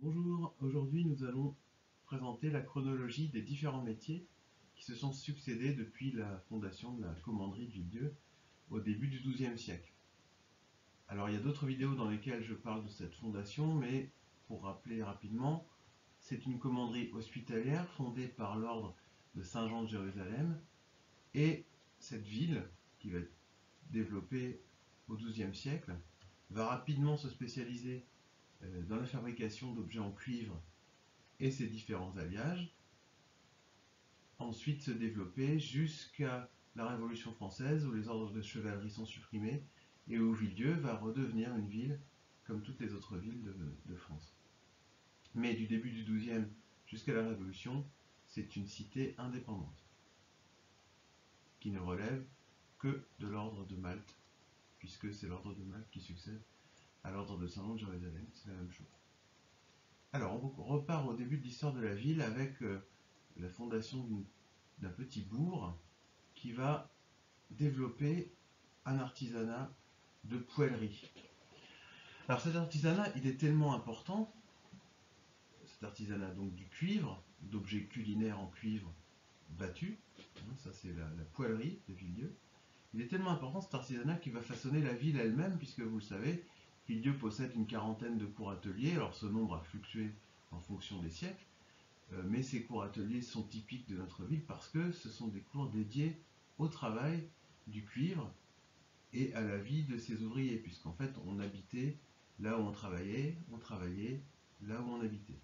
Bonjour, aujourd'hui nous allons présenter la chronologie des différents métiers qui se sont succédés depuis la fondation de la commanderie de Villedieu au début du XIIe siècle. Alors il y a d'autres vidéos dans lesquelles je parle de cette fondation, mais pour rappeler rapidement, c'est une commanderie hospitalière fondée par l'ordre de Saint-Jean de Jérusalem, et cette ville, qui va être développée au XIIe siècle, va rapidement se spécialiser dans la fabrication d'objets en cuivre et ses différents alliages, ensuite se développer jusqu'à la Révolution française où les ordres de chevalerie sont supprimés et où Villedieu va redevenir une ville comme toutes les autres villes de France. Mais du début du XIIe jusqu'à la Révolution, c'est une cité indépendante qui ne relève que de l'ordre de Malte, puisque c'est l'ordre de Malte qui succède à l'ordre de Saint-Jean de Jérusalem, c'est la même chose. Alors, on repart au début de l'histoire de la ville avec la fondation d'un petit bourg qui va développer un artisanat de poêlerie. Alors cet artisanat, il est tellement important, cet artisanat donc du cuivre, d'objets culinaires en cuivre battu, ça c'est la poêlerie de Villedieu. Il est tellement important cet artisanat qui va façonner la ville elle-même, puisque vous le savez, Villedieu possède une quarantaine de cours-ateliers. Alors ce nombre a fluctué en fonction des siècles, mais ces cours-ateliers sont typiques de notre ville parce que ce sont des cours dédiés au travail du cuivre et à la vie de ses ouvriers, puisqu'en fait on habitait là où on travaillait là où on habitait.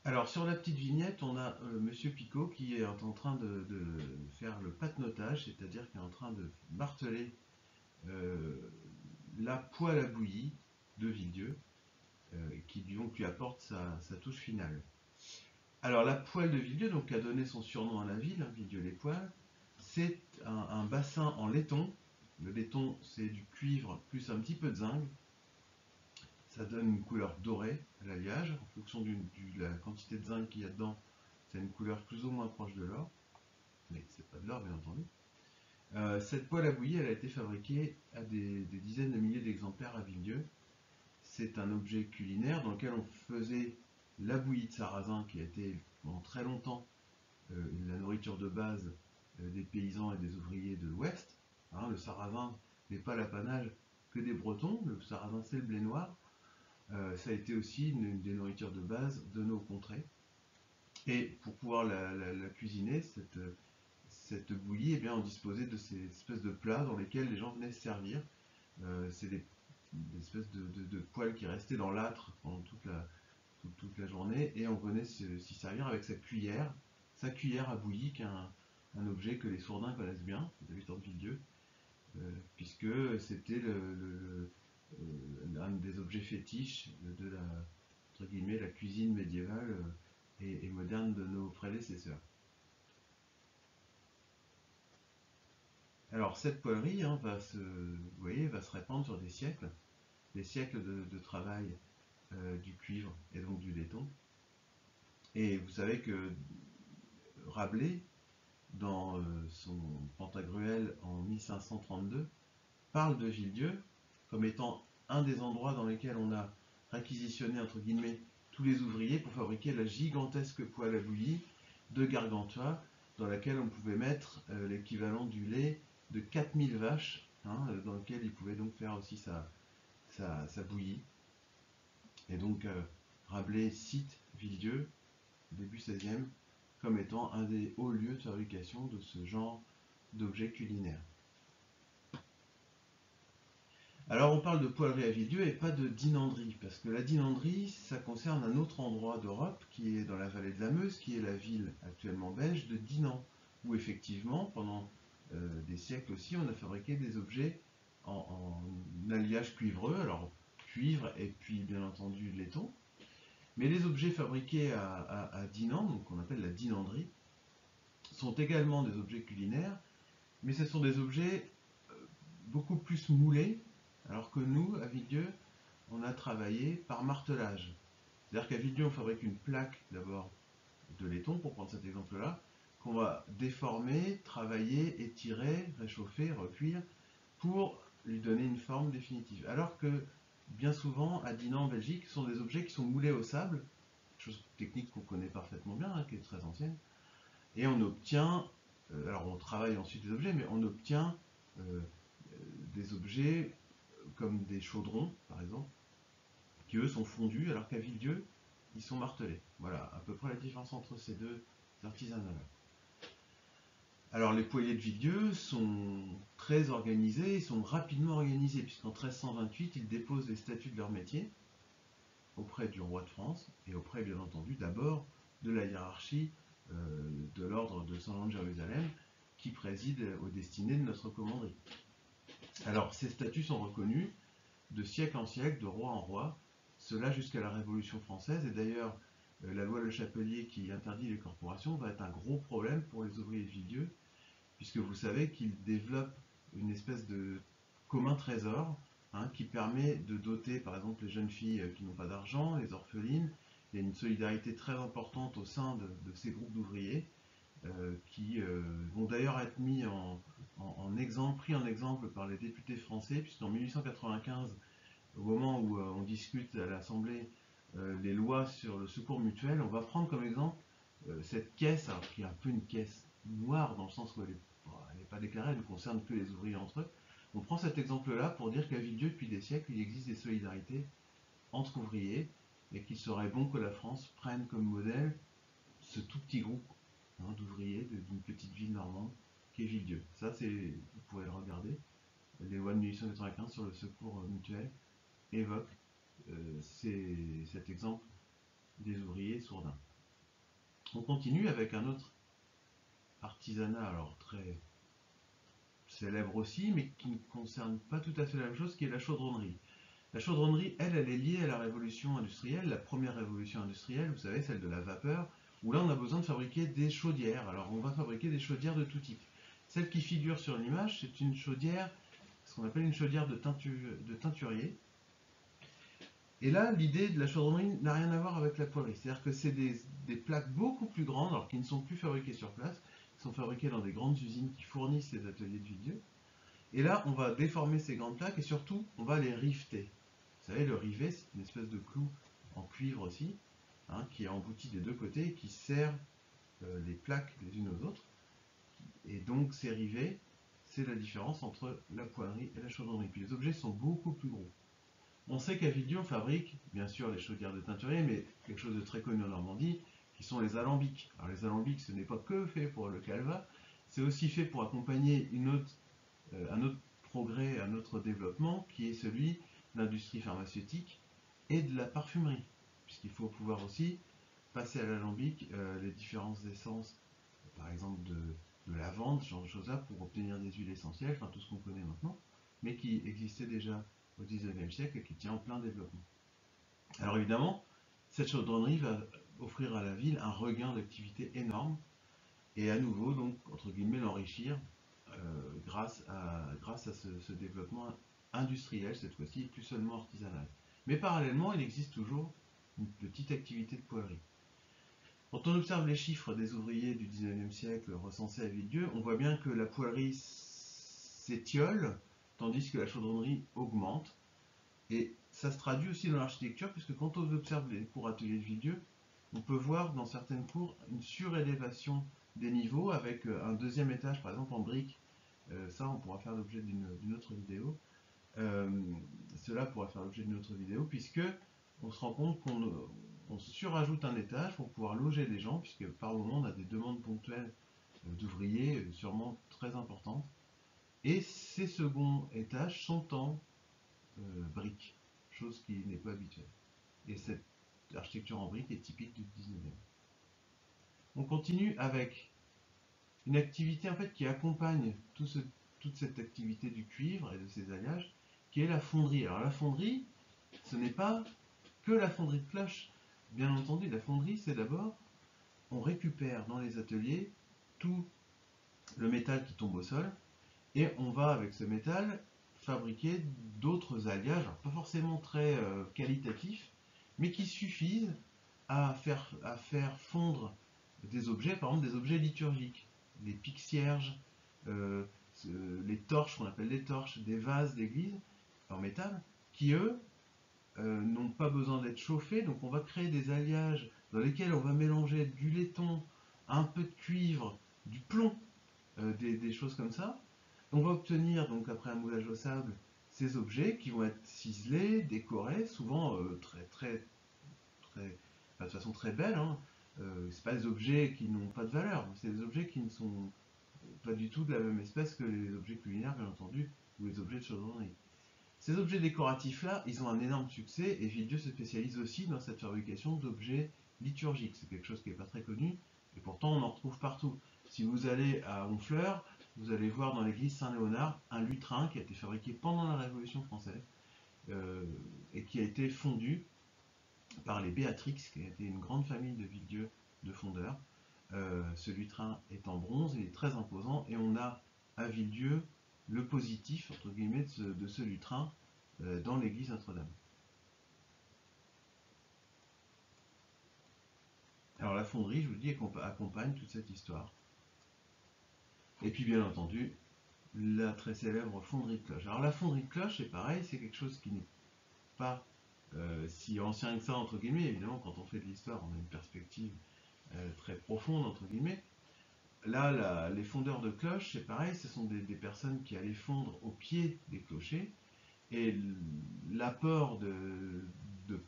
Alors sur la petite vignette, on a Monsieur Picot qui est en train de faire le pâtenotage, c'est-à-dire qu'il est en train de marteler la poêle à bouillie de Villedieu, qui donc lui apporte sa touche finale. Alors la poêle de Villedieu, donc, qui a donné son surnom à la ville, Villedieu-les-Poêles, c'est un bassin en laiton. Le laiton, c'est du cuivre plus un petit peu de zinc. Ça donne une couleur dorée à l'alliage. En fonction de la quantité de zinc qu'il y a dedans, c'est une couleur plus ou moins proche de l'or. Mais c'est pas de l'or, bien entendu. Cette poêle à bouillie, elle a été fabriquée à des dizaines de milliers d'exemplaires à Villedieu. C'est un objet culinaire dans lequel on faisait la bouillie de sarrasin, qui a été pendant très longtemps la nourriture de base des paysans et des ouvriers de l'Ouest. Le sarrasin n'est pas l'apanage que des Bretons, le sarrasin c'est le blé noir. Ça a été aussi une des nourritures de base de nos contrées. Et pour pouvoir la cuisiner, cette bouillie, eh bien, on disposait de ces espèces de plats dans lesquels les gens venaient se servir. C'est des espèces de poêles qui restaient dans l'âtre pendant toute la journée, et on venait s'y servir avec sa cuillère à bouillie, qui est un objet que les Sourdins connaissent bien, les habitants de Villedieu, puisque c'était un des objets fétiches de entre guillemets, la cuisine médiévale et moderne de nos prédécesseurs. Alors cette poêlerie va se répandre sur des siècles de travail du cuivre et donc du laiton. Et vous savez que Rabelais, dans son Pantagruel en 1532, parle de Villedieu comme étant un des endroits dans lesquels on a réquisitionné entre guillemets tous les ouvriers pour fabriquer la gigantesque poêle à bouillie de Gargantua, dans laquelle on pouvait mettre l'équivalent du lait de 4000 vaches, dans lequel il pouvait donc faire aussi sa bouillie. Et donc Rabelais cite Villedieu, début 16e, comme étant un des hauts lieux de fabrication de ce genre d'objets culinaires. Alors on parle de poêlerie à Villedieu et pas de dinanderie, parce que la dinanderie, ça concerne un autre endroit d'Europe qui est dans la vallée de la Meuse, qui est la ville actuellement belge de Dinan, où effectivement, pendant des siècles aussi, on a fabriqué des objets en alliage cuivreux, alors cuivre et puis bien entendu laiton. Mais les objets fabriqués à Dinan, donc qu'on appelle la dinanderie, sont également des objets culinaires, mais ce sont des objets beaucoup plus moulés, alors que nous, à Villedieu, on a travaillé par martelage. C'est-à-dire qu'à Villedieu, on fabrique une plaque d'abord de laiton, pour prendre cet exemple-là, qu'on va déformer, travailler, étirer, réchauffer, recuire, pour lui donner une forme définitive. Alors que bien souvent à Dinan en Belgique, sont des objets qui sont moulés au sable, chose technique qu'on connaît parfaitement bien, hein, qui est très ancienne, et on obtient, alors on travaille ensuite les objets, mais on obtient des objets comme des chaudrons, par exemple, qui eux sont fondus, alors qu'à Villedieu, ils sont martelés. Voilà à peu près la différence entre ces deux artisanats-là. Alors les poêliers de Villedieu sont très organisés, ils sont rapidement organisés, puisqu'en 1328, ils déposent les statuts de leur métier auprès du roi de France, et auprès, bien entendu, d'abord de la hiérarchie de l'ordre de Saint-Jean de Jérusalem, qui préside aux destinées de notre commanderie. Alors ces statuts sont reconnus de siècle en siècle, de roi en roi, cela jusqu'à la Révolution française, et d'ailleurs la loi Le Chapelier qui interdit les corporations va être un gros problème pour les ouvriers de Villedieu, puisque vous savez qu'ils développent une espèce de commun trésor, hein, qui permet de doter par exemple les jeunes filles qui n'ont pas d'argent, les orphelines. Il y a une solidarité très importante au sein de ces groupes d'ouvriers qui vont d'ailleurs être mis pris en exemple par les députés français, puisqu'en 1895, au moment où on discute à l'Assemblée les lois sur le secours mutuel, on va prendre comme exemple cette caisse, alors qui est un peu une caisse noire dans le sens où elle n'est pas déclarée, elle ne concerne que les ouvriers entre eux. On prend cet exemple-là pour dire qu'à Villedieu, depuis des siècles, il existe des solidarités entre ouvriers et qu'il serait bon que la France prenne comme modèle ce tout petit groupe, hein, d'ouvriers d'une petite ville normande qui est Villedieu. Ça, vous pourrez le regarder. Les lois de 1895 sur le secours mutuel évoquent cet exemple des ouvriers sourdins. On continue avec un autre artisanat, alors très célèbre aussi, mais qui ne concerne pas tout à fait la même chose, qui est la chaudronnerie. La chaudronnerie, elle est liée à la révolution industrielle, la première révolution industrielle, vous savez, celle de la vapeur, où là on a besoin de fabriquer des chaudières. Alors on va fabriquer des chaudières de tout type. Celle qui figure sur l'image, c'est une chaudière, ce qu'on appelle une chaudière de teinturier. Et là, l'idée de la chaudronnerie n'a rien à voir avec la poêlerie. C'est-à-dire que c'est des plaques beaucoup plus grandes, alors qui ne sont plus fabriquées sur place, qui sont fabriquées dans des grandes usines qui fournissent les ateliers de Villedieu. Et là, on va déformer ces grandes plaques et surtout, on va les riveter. Vous savez, le rivet, c'est une espèce de clou en cuivre aussi, hein, qui est embouti des deux côtés et qui serre les plaques les unes aux autres. Et donc, ces rivets, c'est la différence entre la poêlerie et la chaudronnerie. Puis les objets sont beaucoup plus gros. On sait qu'à Villedieu, on fabrique, bien sûr, les chaudières de teinturier, mais quelque chose de très connu en Normandie, qui sont les alambics. Alors les alambics, ce n'est pas que fait pour le calva, c'est aussi fait pour accompagner un autre progrès, un autre développement, qui est celui de l'industrie pharmaceutique et de la parfumerie, puisqu'il faut pouvoir aussi passer à l'alambic les différentes essences, par exemple de lavande, ce genre de choses-là, pour obtenir des huiles essentielles, enfin tout ce qu'on connaît maintenant, mais qui existait déjà au XIXe siècle et qui tient en plein développement. Alors évidemment, cette chaudronnerie va offrir à la ville un regain d'activité énorme et à nouveau, donc, entre guillemets, l'enrichir grâce à ce développement industriel, cette fois-ci, et plus seulement artisanal. Mais parallèlement, il existe toujours une petite activité de poêlerie. Quand on observe les chiffres des ouvriers du XIXe siècle recensés à Villedieu, on voit bien que la poêlerie s'étiole, tandis que la chaudronnerie augmente. Et ça se traduit aussi dans l'architecture, puisque quand on observe les cours ateliers de Villedieu, on peut voir dans certaines cours une surélévation des niveaux avec un deuxième étage, par exemple en briques. Ça, on pourra faire l'objet d'une autre vidéo. Cela pourra faire l'objet d'une autre vidéo, puisque on se rend compte qu'on surajoute un étage pour pouvoir loger des gens, puisque par moment on a des demandes ponctuelles d'ouvriers sûrement très importantes. Et ces seconds étages sont en briques, chose qui n'est pas habituelle. Et cette architecture en briques est typique du 19e. On continue avec une activité en fait qui accompagne toute cette activité du cuivre et de ses alliages, qui est la fonderie. Alors la fonderie, ce n'est pas que la fonderie de cloche. Bien entendu, la fonderie, c'est d'abord, on récupère dans les ateliers tout le métal qui tombe au sol, et on va avec ce métal fabriquer d'autres alliages, alors pas forcément très qualitatifs, mais qui suffisent à faire fondre des objets, par exemple des objets liturgiques, des piques cierges, les torches qu'on appelle les torches, des vases d'église en métal, qui eux n'ont pas besoin d'être chauffés, donc on va créer des alliages dans lesquels on va mélanger du laiton, un peu de cuivre, du plomb, des choses comme ça. On va obtenir, donc après un moulage au sable, ces objets qui vont être ciselés, décorés, souvent enfin, de façon très belle. Hein. C'est pas des objets qui n'ont pas de valeur, mais c'est des objets qui ne sont pas du tout de la même espèce que les objets culinaires, bien entendu, ou les objets de chaudronnerie. Ces objets décoratifs-là, ils ont un énorme succès, et Villedieu se spécialise aussi dans cette fabrication d'objets liturgiques. C'est quelque chose qui n'est pas très connu, et pourtant on en retrouve partout. Si vous allez à Honfleur, vous allez voir dans l'église Saint-Léonard un lutrin qui a été fabriqué pendant la Révolution française, et qui a été fondu par les Béatrix, qui a été une grande famille de Villedieu de fondeurs. Ce lutrin est en bronze, il est très imposant, et on a à Villedieu le positif, entre guillemets, de ce lutrin dans l'église Notre-Dame. Alors la fonderie, je vous dis, accompagne toute cette histoire. Et puis bien entendu, la très célèbre fonderie de cloche. Alors la fonderie de cloche, c'est pareil, c'est quelque chose qui n'est pas si ancien que ça, entre guillemets. Évidemment, quand on fait de l'histoire, on a une perspective très profonde, entre guillemets. Là, les fondeurs de cloches, c'est pareil, ce sont des personnes qui allaient fondre au pied des clochers. Et l'apport de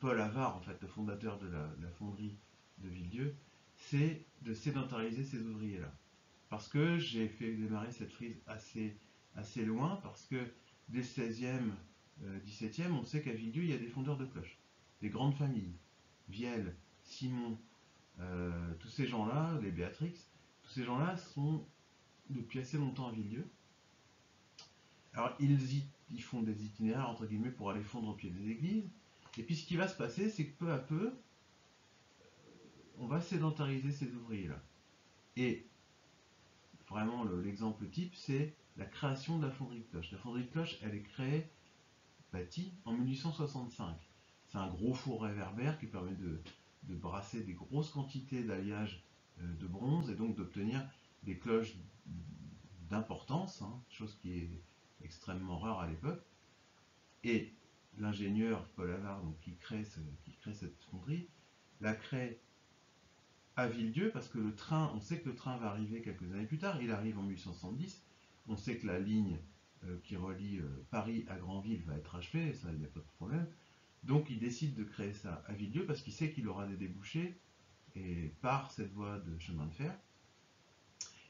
Paul Havard, en fait, le fondateur de la fonderie de Villedieu, c'est de sédentariser ces ouvriers-là. Parce que j'ai fait démarrer cette frise assez loin, parce que dès le 16e, 17e, on sait qu'à Villedieu, il y a des fondeurs de cloches, des grandes familles. Vielle, Simon, tous ces gens-là, les Béatrix, tous ces gens-là sont depuis assez longtemps à Villedieu. Alors, ils font des itinéraires, entre guillemets, pour aller fondre au pied des églises. Et puis, ce qui va se passer, c'est que peu à peu, on va sédentariser ces ouvriers-là. Et vraiment, l'exemple type, c'est la création de la fonderie de cloche. La fonderie de cloche, elle est bâtie en 1865. C'est un gros four réverbère qui permet de brasser des grosses quantités d'alliage de bronze et donc d'obtenir des cloches d'importance, hein, chose qui est extrêmement rare à l'époque. Et l'ingénieur Paul Havard, donc, qui crée cette fonderie, la crée à Villedieu parce que le train, on sait que le train va arriver quelques années plus tard, il arrive en 1870, on sait que la ligne qui relie Paris à Granville va être achevée, ça il n'y a pas de problème. Donc il décide de créer ça à Villedieu parce qu'il sait qu'il aura des débouchés et par cette voie de chemin de fer.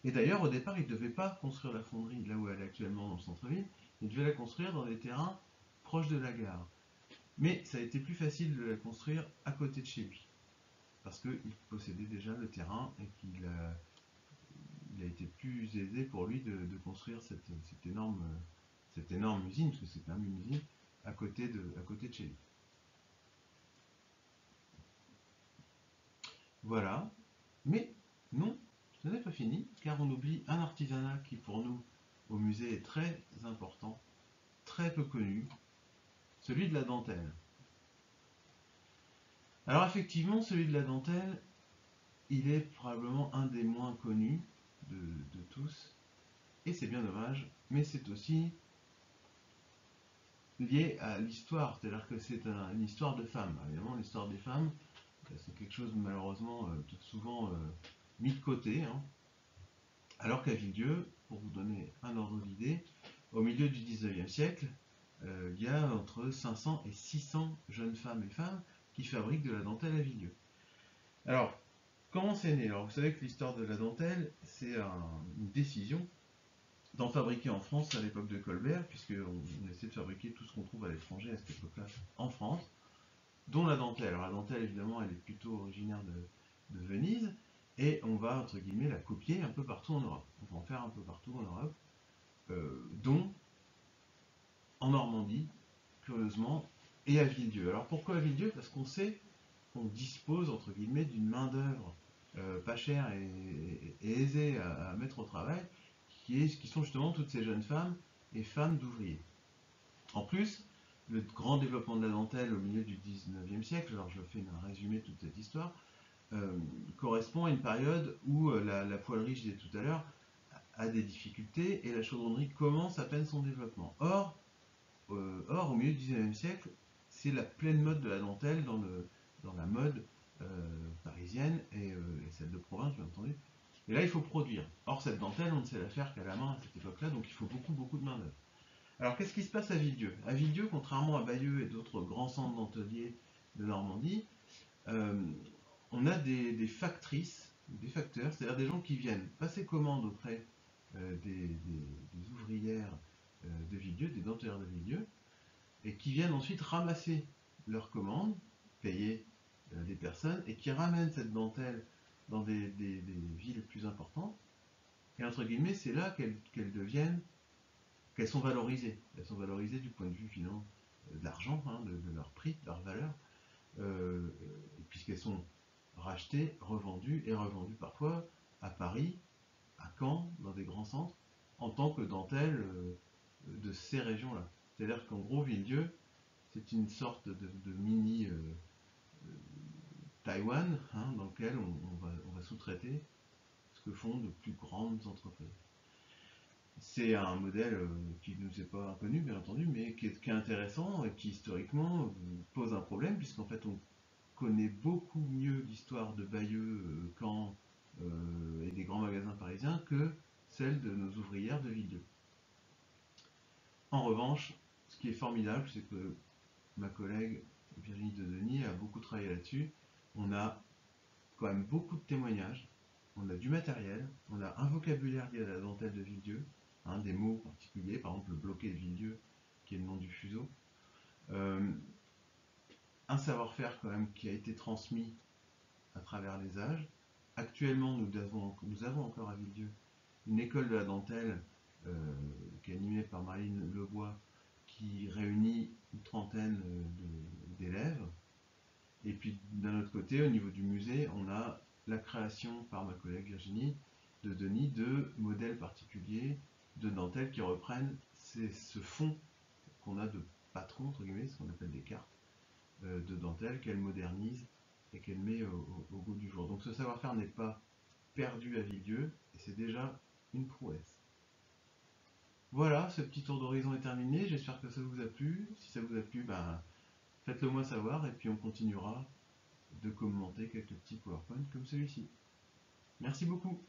Et d'ailleurs, au départ, il ne devait pas construire la fonderie là où elle est actuellement dans le centre-ville, il devait la construire dans des terrains proches de la gare. Mais ça a été plus facile de la construire à côté de chez lui, parce qu'il possédait déjà le terrain et qu'il a été plus aisé pour lui de construire cette énorme usine, parce que c'est quand même une usine, à côté de chez lui. Voilà. Mais non, ce n'est pas fini, car on oublie un artisanat qui pour nous, au musée, est très important, très peu connu, celui de la dentelle. Alors effectivement, celui de la dentelle, il est probablement un des moins connus de tous, et c'est bien dommage, mais c'est aussi lié à l'histoire, c'est-à-dire que c'est une histoire de femmes. Évidemment, l'histoire des femmes, c'est quelque chose malheureusement souvent mis de côté, hein. Alors qu'à Villedieu, pour vous donner un ordre d'idée, au milieu du 19e siècle, il y a entre 500 et 600 jeunes femmes et femmes qui fabriquent de la dentelle à Villedieu. Alors, comment c'est né? Alors, vous savez que l'histoire de la dentelle, c'est une décision d'en fabriquer en France à l'époque de Colbert, puisqu'on essaie de fabriquer tout ce qu'on trouve à l'étranger à cette époque-là en France, dont la dentelle. Alors la dentelle, évidemment, elle est plutôt originaire de Venise, et on va, entre guillemets, la copier un peu partout en Europe. On va en faire un peu partout en Europe, dont en Normandie, curieusement, et à Villedieu. Alors pourquoi à Villedieu? Parce qu'on sait qu'on dispose, entre guillemets, d'une main-d'œuvre pas chère et aisée à mettre au travail, qui sont justement toutes ces jeunes femmes et femmes d'ouvriers. En plus, le grand développement de la dentelle au milieu du 19e siècle, alors je fais un résumé de toute cette histoire, correspond à une période où la poêlerie, je disais tout à l'heure, a des difficultés et la chaudronnerie commence à peine son développement. Or, au milieu du 19e siècle, c'est la pleine mode de la dentelle dans la mode parisienne et celle de province, bien entendu. Et là, il faut produire. Or, cette dentelle, on ne sait la faire qu'à la main à cette époque-là, donc il faut beaucoup de main-d'œuvre. Alors, qu'est-ce qui se passe à Villedieu? À Villedieu, contrairement à Bayeux et d'autres grands centres denteliers de Normandie, on a des factrices, des facteurs, c'est-à-dire des gens qui viennent passer commande auprès des ouvrières de Villedieu, des dentelières de Villedieu, et qui viennent ensuite ramasser leurs commandes, payer des personnes, et qui ramènent cette dentelle dans des villes plus importantes. Et entre guillemets, c'est là qu'elles deviennent, qu'elles sont valorisées. Elles sont valorisées du point de vue finalement de l'argent, hein, de leur prix, de leur valeur, puisqu'elles sont rachetées, revendues, et revendues parfois à Paris, à Caen, dans des grands centres, en tant que dentelle de ces régions-là. C'est-à-dire qu'en gros, Villedieu, c'est une sorte de mini Taïwan, hein, dans lequel on va sous-traiter ce que font de plus grandes entreprises. C'est un modèle qui ne nous est pas inconnu, bien entendu, mais qui est intéressant et qui historiquement pose un problème, puisqu'en fait on connaît beaucoup mieux l'histoire de Bayeux, Caen et des grands magasins parisiens que celle de nos ouvrières de Villedieu. En revanche, ce qui est formidable, c'est que ma collègue Virginie de Denis a beaucoup travaillé là-dessus. On a quand même beaucoup de témoignages, on a du matériel, on a un vocabulaire lié à la dentelle de Villedieu, hein, des mots particuliers, par exemple le bloqué de Villedieu, qui est le nom du fuseau. Un savoir-faire quand même qui a été transmis à travers les âges. Actuellement, nous avons encore à Villedieu une école de la dentelle qui est animée par Marine Lebois, qui réunit une trentaine d'élèves. Et puis d'un autre côté, au niveau du musée, on a la création par ma collègue Virginie de Denis de modèles particuliers de dentelle qui reprennent ce fond qu'on a de patrons, entre guillemets, ce qu'on appelle des cartes de dentelle qu'elle modernise et qu'elle met au goût du jour. Donc ce savoir-faire n'est pas perdu à Villedieu et c'est déjà une prouesse. Voilà, ce petit tour d'horizon est terminé, j'espère que ça vous a plu. Si ça vous a plu, ben, faites-le moi savoir et puis on continuera de commenter quelques petits PowerPoint comme celui-ci. Merci beaucoup.